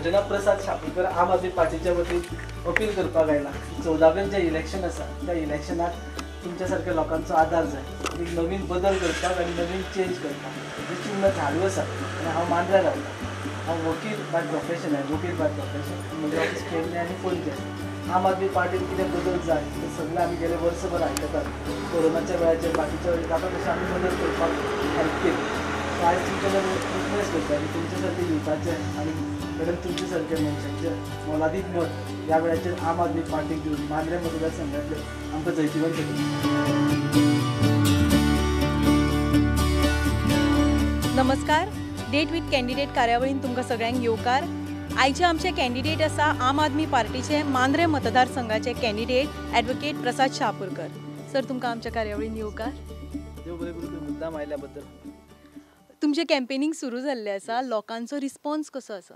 अर्चना प्रसाद शापूरकर आम आदमी पार्टीच्या वतीन अपील करपाक आयला. 14वें जे इलेक्शन आसा त्या इलेक्शनाक तुमच्या सारख्या लोकांचो आदार जाय. एक नवीन बदल करपाक आनी नवीन चेंज करपाक. जे चिन्ह झाडू आसा आनी हांव मांद्र्या रावता. हांव वकील बाय प्रोफेशन आहे. वकील बाय प्रोफेशन. म्हजें ऑफिस पेडणे आनी पणजे. आम आदमी पार्टीन कितें बदल जाय ते सगळे आमी गेले वर्सभर आयकतात. कोरोनाच्या वेळाचेर बाकीच्या वेळी जाता तशें आमी बदल करपाक हरकेक. आयज तुमचे रिक्वेस्ट करता की तुमचे सारके युथाचे आनी मॅडम तुमचे सारके मनशांचे मोलादीक मत ह्या वेळाचेर आम आदमी पार्टीक दिवन मांद्रे मतदारसंघातले आमकां जैतिवंत केले. नमस्कार. डेट विथ कॅन्डिडेट कार्यावळीन तुमकां सगळ्यांक येवकार. आयचे आमचे कॅन्डिडेट आसा आम आदमी पार्टीचे मांद्रे मतदारसंघाचे कॅन्डिडेट ॲडव्होकेट प्रसाद शापूरकर. सर तुमकां आमच्या कार्यावळीन येवकार. देव बरें करूं. मुद्दाम आयल्या बद्दल. तुमचे कॅम्पेनिंग सुरू जाल्ले आसा. लोकांचो रिस्पॉन्स कसो आसा?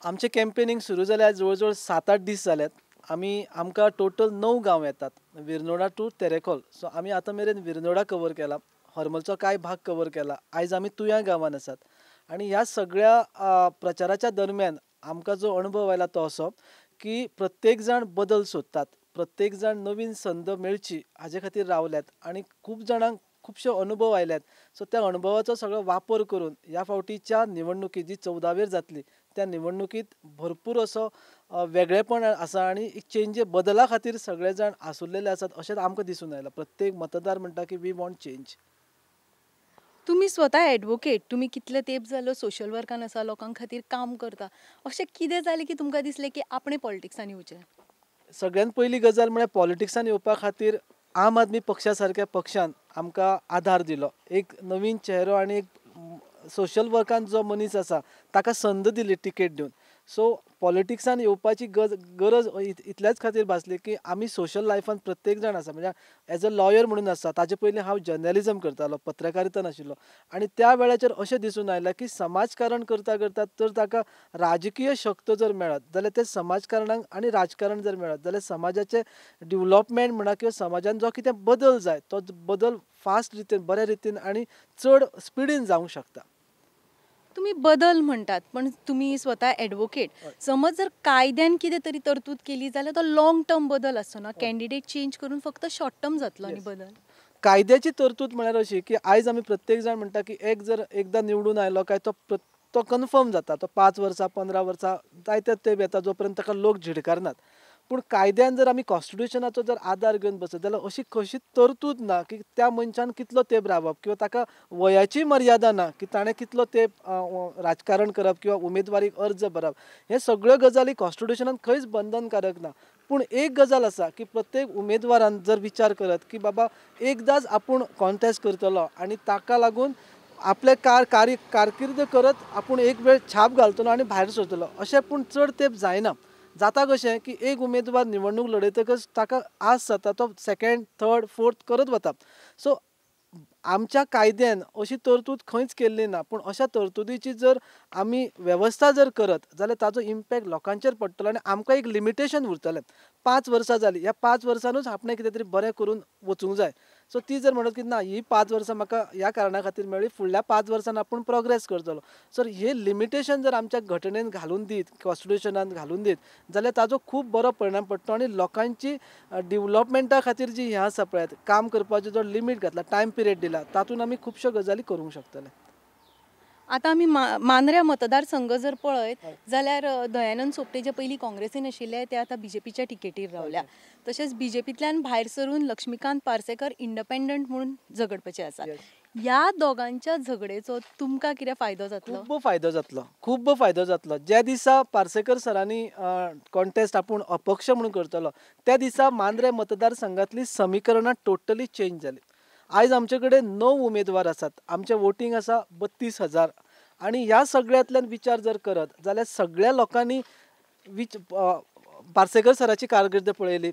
आमचे कॅम्पेनिंग सुरू जाल्यार जवळ जवळ 7-8 दीस जाल्यात. आमकां टोटल 9 गांव येतात विर्नोडा टू तेरेखोल. सो आमी आतां मेरेन विर्नोडा कवर केला. हरमलचो कांय भाग कवर केला. आयज आमी तुया गांवांत आसात. आनी ह्या सगळ्या प्रचाराच्या दरम्यान आमकां जो अणभव आयला तो असो की प्रत्येक जाण बदल सोदतात. प्रत्येक जाण नवीन संद मेळची हाजे खातीर रावल्यात आनी खूब जाणांक खुबशे अनुभव आयल्यात. सो त्या अणभवाचो सगळो वापर करून ह्या फावटीच्या निवडणुकीत जी 14वेर जातली त्या निवडणुकीत भरपूर असो वेगळेपण आसा आनी चेंज बदला खातीर सगळे जाण आसुल्लेले आसात अशें आमकां दिसून आयलां. प्रत्येक मतदार म्हणटा की वी वॉन्ट चेंज. तुम्ही स्वता ॲडव्होकेट. तुम्ही कितले तेंप जालो सोशल वर्कान आसा, लोकां खातीर काम करता. अशें कितें जालें की तुमकां दिसलें की आपणें पॉलिटिक्सान येवचें? सगळ्यात पयली गजाल म्हळ्यार पॉलिटिक्सान येवपा खातीर आम आदमी पक्षा सारक्या पक्षान आमकां आधार दिलो. एक नवीन चेहरो आनी एक सोशल वर्कान जो मनीस आसा ताका संद दिली टिकेट दिवन. सो पॉलिटिक्सान येवपाची गरज इतल्याच खातीर भासली की आमी सोशल लायफान प्रत्येक जाण आसा. म्हणजे एज अ लॉयर म्हणून आसा. ताजे पयलीं हांव जर्नलिजम करतालो, पत्रकारिता नाशिल्लो. आनी त्या वेळाचेर अशें दिसून आयलां की समाजकारण करता करता तर ताका राजकीय शक्त जर मेळत जाल्यार ते समाजकारणाक आनी राजकारण जर मेळत जाल्यार समाजाचे डेव्हलपमेंट म्हणा किंवा समाजान जो कितें बदल जाय तो बदल फास्ट रितीन बऱ्या रितीन आनी चड स्पिडीन जावंक शकता. तुम्ही बदल म्हणटात पण तुम्ही स्वता ॲडव्होकेट. समज जर कायद्यान कितें तरी तरतूद केली जाल्यार तो लॉंग टर्म बदल आसचो ना. कॅन्डिडेट चेंज करून फक्त शॉर्ट टर्म जातलो न्ही बदल. कायद्याची तरतूद म्हळ्यार अशी की आयज आमी प्रत्येक जाण म्हणटा की एकदां निवडून आयलो काय तो कन्फर्म जाता. तो 5 वर्सां 15 वर्सां जायते तेंप येता जो पर्यंत ताका लोक झिडकारनात. पूण कायद्यान जर आमी कॉन्स्टिट्युशनाचो जर आदार घेवन बसत जाल्यार अशी कशीच तरतूद ना की त्या मनशान कितलो तेंप रावप किंवा ताका वयाची मर्यादा ना की ताणें कितलो तेंप राजकारण करप किंवा उमेदवारीक अर्ज भरप. हे सगळ्यो गजाली कॉन्स्टिट्युशनान खंयच बंधनकारक ना. पूण एक गजाल आसा की प्रत्येक उमेदवारान जर विचार करत की बाबा एकदांच आपूण कॉन्टेस्ट करतलो आनी ताका लागून आपले कारकीर्द करत आपूण एक वेळ छाप घालतलो आनी भायर सरतलो अशें पूण चड तेंप जायना. जाता कशें की एक उमेदवार निवडणूक लडयतकच ताका आस जाता तो सेकंड थर्ड फोर्थ करत वता. सो आमच्या कायद्यान अशी तरतूद खंयच केल्ली ना. पूण अशा तरतुदीची जर आमी वेवस्था जर करत जाल्यार ताजो इम्पॅक्ट लोकांचेर पडटलो आनी आमकां एक लिमिटेशन उरतलें. 5 वर्सां जालीं. ह्या 5 वर्सांनूच आपणें कितें तरी बरें करून वचूंक जाय. सो ती जर म्हणत की ना ही 5 वर्सां म्हाका ह्या कारणा खातीर मेळ्ळी फुडल्या 5 वर्सान आपूण प्रोग्रेस करतलो. सर हे लिमिटेशन जर आमच्या घटनेन घालून दीत कॉन्स्टिट्युशनान घालून दीत जाल्यार ताजो खूब बरो परिणाम पडटलो आनी लोकांची डेव्हलपमेंटा खातीर जी हें आसा पळय काम करपाचो जो लिमीट घातला टायम पिरियड दिला तातूंत आमी खुबश्यो गजाली करूंक शकतले. आतां आमी मांद्र्या मतदारसंघ जर पळयत जाल्यार दयानंद सोपटे जे पयलीं काँग्रेसीन आशिल्ले ते आतां बीजेपीच्या टिकेटीर रावल्या. तशेंच बीजेपींतल्यान भायर सरून लक्ष्मीकांत पार्सेकर इंडिपेंडंट म्हणून झगडपाचे आसात. ह्या दोगांच्या झगडेचो तुमकां कितें फायदो जातलो? खूब फायदो जातलो. ज्या दिसा पार्सेकर सरांनी कॉन्टेस्ट आपूण अपक्ष म्हणून करतलो त्या दिसा मांद्रे मतदारसंघातली समीकरणां टोटली चेंज जाली. आयज आमचे कडेन 9 उमेदवार आसात. आमचें वोटींग आसा 32,000 आनी ह्या सगळ्यांतल्यान विचार जर करत जाल्यार सगळ्या लोकांनी पार्सेकर सराची कारकीर्द पळयली.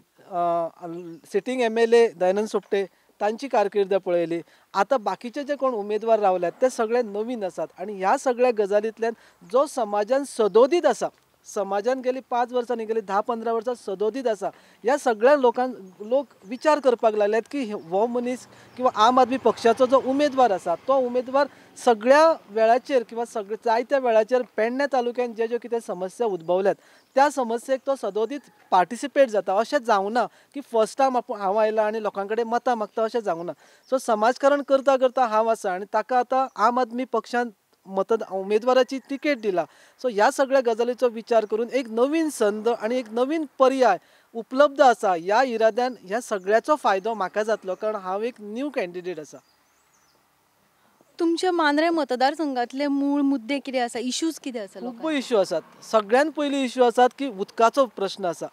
सिटींग MLA दयानंद सोपटे तांची कारकीर्द पळयली. आतां बाकीचे जे कोण उमेदवार रावल्यात ते सगळे नवीन आसात आनी ह्या सगळ्या गजालींतल्यान जो समाजान सदोदीत आसा समाजान गेली 5 वर्सांनी गेली 10-15 वर्सां सदोदीत आसा. ह्या सगळ्या लोक विचार करपाक लागल्यात की हो मनीस किंवा आम आदमी पक्षाचो जो उमेदवार आसा तो उमेदवार सगळ्या वेळाचेर किंवा जायत्या वेळाचेर पेडणे तालुक्यात ज्यो कितें समस्या उद्भवल्यात त्या समस्येक तो सदोदीत पार्टिसिपेट जाता. अशें जावं ना की फर्स्ट टायम हांव आयला आनी लोकां कडेन मतां मागता अशें जावं ना. सो समाजकारण करता करता हांव आसा आनी ताका आतां आम आदमी पक्षान उमेदवाराची तिकेट दिला. सो ह्या सगळ्या गजालीचो विचार करून एक नवीन संद आणि एक नवीन पर्याय उपलब्ध आसा. ह्या इराद्यान ह्या सगळ्याचो फायदो म्हाका जातलो कारण हांव एक न्यू कॅन्डिडेट आसा. तुमच्या मांद्रे मतदारसंघातले मूळ मुद्दे कितें आसा, इश्यूज कितें आसा? खूब इश्यू आसात. सगळ्यात पयली इश्यू आसात की उदकाचो प्रश्न आसा.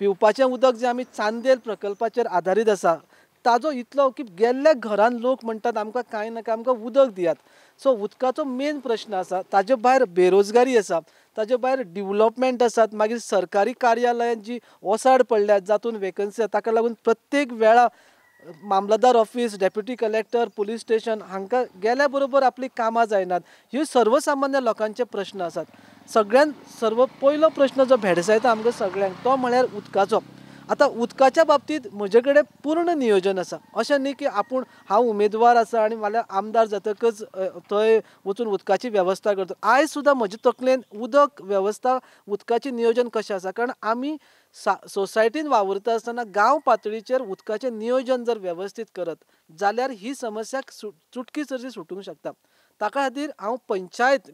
पिवपाचें उदक जे आमी चांदेल प्रकल्पाचेर आधारीत आसा ताजो इतलो की गेल्ल्या घरान लोक म्हणटात आमकां कांय नाका आमकां उदक दियात. सो उदकाचो मेन प्रश्न आसा. ताजे भायर बेरोजगारी आसा, ताजे भायर डेव्हलपमेंट आसात, मागीर सरकारी कार्यालयां जी ओसाड पडल्यात जातून वेकन्सी ताका लागून प्रत्येक वेळा मामलतदार office, deputy collector, police station हांकां गेल्या बरोबर आपली कामां जायनात. ह्यो सर्वसामान्य लोकांचे प्रश्न आसात. सगळ्यात पयलो प्रश्न जो भेडसायता आमकां सगळ्यांक तो म्हळ्यार उदकाचो. आतां उदकाच्या बाबतींत म्हजे कडेन पूर्ण नियोजन आसा. अशें न्ही की हांव उमेदवार आसा आनी फाल्यां आमदार जातकच थंय वचून उदकाची वेवस्था करता. आयज सुद्दां म्हजे तकलेन उदक वेवस्था उदकाचें नियोजन कशें आसा कारण आमी सोसायटीन वावरता आसतना गांव पातळीचेर उदकाचें नियोजन जर वेवस्थीत करत जाल्यार ही समस्या चुटकी सरशी सुटूंक शकता. ताका खातीर हांव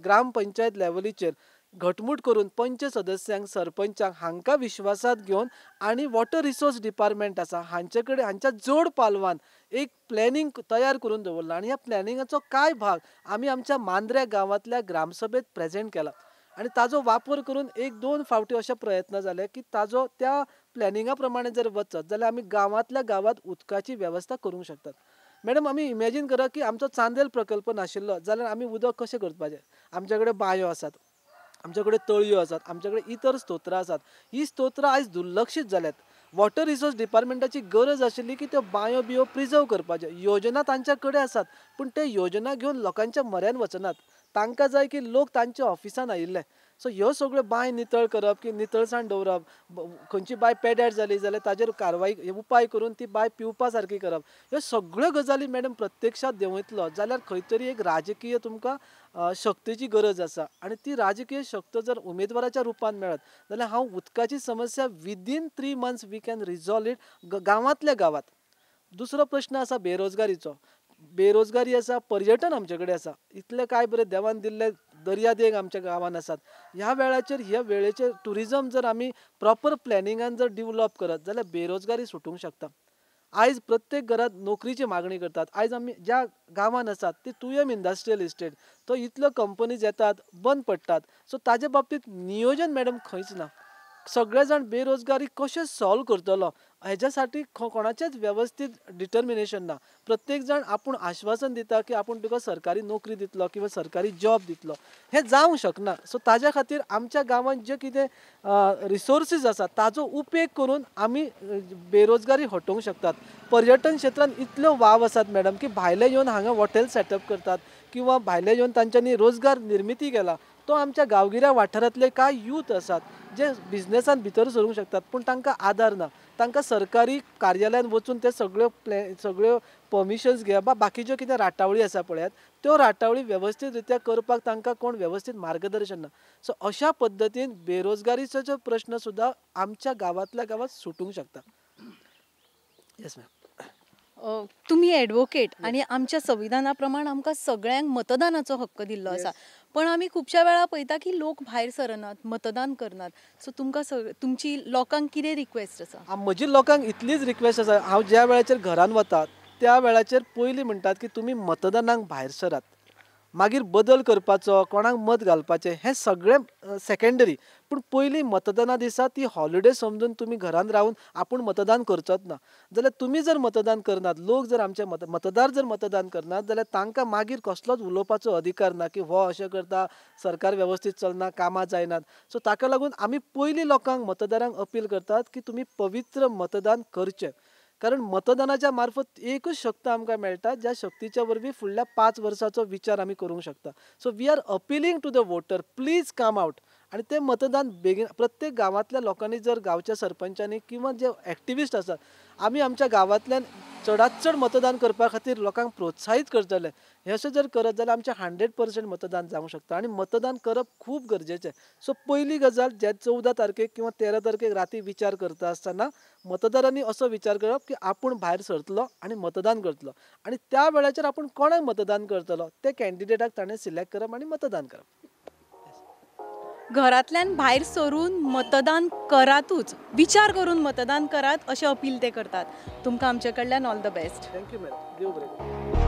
ग्रामपंचायत लेवलीचेर घटमूट करून पंच सदस्यांक, सरपंचांक हांकां विश्वासात घेवन आनी वॉटर रिसोर्स डिपार्टमेंट आसा हांच्या जोड पालवान एक प्लॅनिंग तयार करून दवरला आनी ह्या प्लॅनिंगाचो कांय भाग आमी आमच्या मांद्रे गांवांतल्या ग्रामसभेत प्रेझेंट केला आनी ताजो वापर करून 1-2 फावटी अशे प्रयत्न जाले की ताजो त्या प्लॅनिंगा प्रमाणे जर वचत जाल्यार आमी गांवांतल्या गांवांत उदकाची वेवस्था करूंक शकतात. मॅडम आमी इमॅजीन करा की आमचो चांदेल प्रकल्प नाशिल्लो जाल्यार आमी उदक कशें करपाचें. आमचे कडेन बांयो आसात, आमचे कडेन तळयो आसात, आमचे कडेन इतर स्तोत्रां आसात. ही स्तोत्रां आयज दुर्लक्षीत जाल्यात. वॉटर रिसोर्स डिपार्टमेंटाची गरज आशिल्ली की त्यो बांयो बियो प्रिजर्व करपाच्यो. योजना तांच्या कडेन आसात पूण ते योजना घेवन लोकांच्या म्हऱ्यान वचनात. तांकां जाय की लोक तांच्या ऑफिसान आयिल्ले. सो ह्यो सगळ्यो बांय नितळ करप की नितळसाण दवरप, खंयची बांय पेड्यार जाली जाल्यार ताजेर कारवाई उपाय करून ती बांय पिवपा सारकी करप. ह्यो सगळ्यो गजाली मॅडम प्रत्यक्षात देंवयतलो जाल्यार खंय तरी एक राजकीय तुमकां शक्तीची गरज आसा आनी ती राजकीय शक्त जर उमेदवाराच्या रुपान मेळत जाल्यार हांव उदकाची समस्या within 3 months we can resolve it गांवांतल्या गांवांत. दुसरो प्रश्न आसा बेरोजगारीचो. बेरोजगारी आसा, पर्यटन आमचे कडेन आसा. इतले काय बरे देवान दिल्ले दर्यादेग आमच्या गांवांत आसात. ह्या वेळेचेर टुरिजम जर आमी प्रॉपर प्लॅनिंगान जर डेव्हलप करत जाल्यार बेरोजगारी सुटूंक शकता. आयज प्रत्येक घरात नोकरीची मागणी करतात. आयज आमी ज्या गांवांत आसात ती तुयम इंडस्ट्रियल इस्टेट तो इतल्यो कंपनीज येतात बंद पडटात. सो ताजे बाबतींत नियोजन मॅडम खंयच ना. सगळे जाण बेरोजगारी कशें सॉल्व करतलो हेच्या साठी कोणाचेच व्यवस्थित डिटर्मिनेशन ना. प्रत्येक जाण आपूण आश्वासन दिता की आपूण तुका सरकारी नोकरी दितलो किंवा सरकारी जॉब दितलो. हे जावंक शकना. सो ताज्या खातीर आमच्या गांवांत जे कितें रिसोर्सीस आसा ताजो उपेग करून आमी बेरोजगारी हटोवंक शकतात. पर्यटन क्षेत्रांत इतल्यो वाव आसात मॅडम की भायले येवन हांगा हॉटेल सेटअप करतात किंवा भायले येवन तांच्यांनी रोजगार निर्मिती केला. तो आमच्या गांवगिऱ्या वाठारांतले कांय यूथ आसात जे बिझनेसान भितर सरूंक शकतात पूण तांकां आदार ना. तांकां सरकारी कार्यालयान वचून ते सगळ्यो परमिशन्स घेवप बाकीच्यो कितें राटावळी आसा पळयात त्यो राटावळी व्यवस्थीत रित्या करपाक तांकां कोण व्यवस्थीत मार्गदर्शन ना. सो अशा पद्दतीन बेरोजगारीचो जो प्रश्न सुद्दां आमच्या गांवांतल्या गांवांत सुटूंक शकता. Yes ma'am. तुम्ही एडवोकेट आणि आमच्या संविधाना प्रमाण आमकां सगळ्यांक मतदानाचो हक्क दिल्लो आसा. पण आमी खुबश्या वेळा पळयता की लोक भायर सरनात, मतदान करनात. सो तुमकां तुमची लोकांक कितें रिक्वेस्ट आसा? म्हजी लोकांक इतलीच रिक्वेस्ट आसा. हांव ज्या वेळाचेर घरान वता त्या वेळाचेर पयलीं म्हणटात की तुमी मतदानाक भायर सरात. मागीर बदल करपाचो, कोणाक मत घालपाचें हें सगळें सेकंडरी. पूण पयलीं मतदाना दिसा ती हॉलिडे समजून तुमी घरान रावन आपूण मतदान करचोच ना. जाल्यार तुमी जर मतदान करनात, लोक जर आमचे मतदार जर मतदान करनात जाल्यार तांकां मागीर कसलोच उलोवपाचो अधिकार ना की हो अशें करता, सरकार वेवस्थीत चलना, कामां जायनात. सो ताका लागून आमी पयलीं लोकांक मतदारांक अपील करतात की तुमी पवित्र मतदान करचें. कारण मतदानाच्या मार्फत एकच शक्त आमकां मेळटा ज्या शक्तीच्या वरवीं फुडल्या 5 वर्सांचो विचार आमी करूंक शकता. So we are appealing to the voter, please come out आणि ते मतदान बेगीन प्रत्येक गावातल्या लोकांनी जर गावच्या सरपंचांनी किंवा जे ॲक्टिविस्ट आसात आमी आमच्या गांवांतल्यान चडांत चड मतदान करपा खातीर लोकांक प्रोत्साहीत करतले हे अशें जर करत जाल्यार आमचें 100% मतदान जावंक शकता आनी मतदान करप खूब गरजेचें. सो पयली गजाल जे 14 तारखेक किंवा 13 तारखेक राती विचार करता आसतना मतदारांनी असो विचार करप की आपूण भायर सरतलो आनी मतदान करतलो आनी त्या वेळाचेर आपूण कोणाक मतदान करतलो ते कॅन्डिडेटाक ताणें सिलेक्ट करप आनी मतदान करप. घरातल्यान भायर सरून मतदान करातूच, विचार करून मतदान करात अशें अपील ते करतात. तुमकां आमचे कडल्यान all the best. Thank you madam. देव बरें करूं.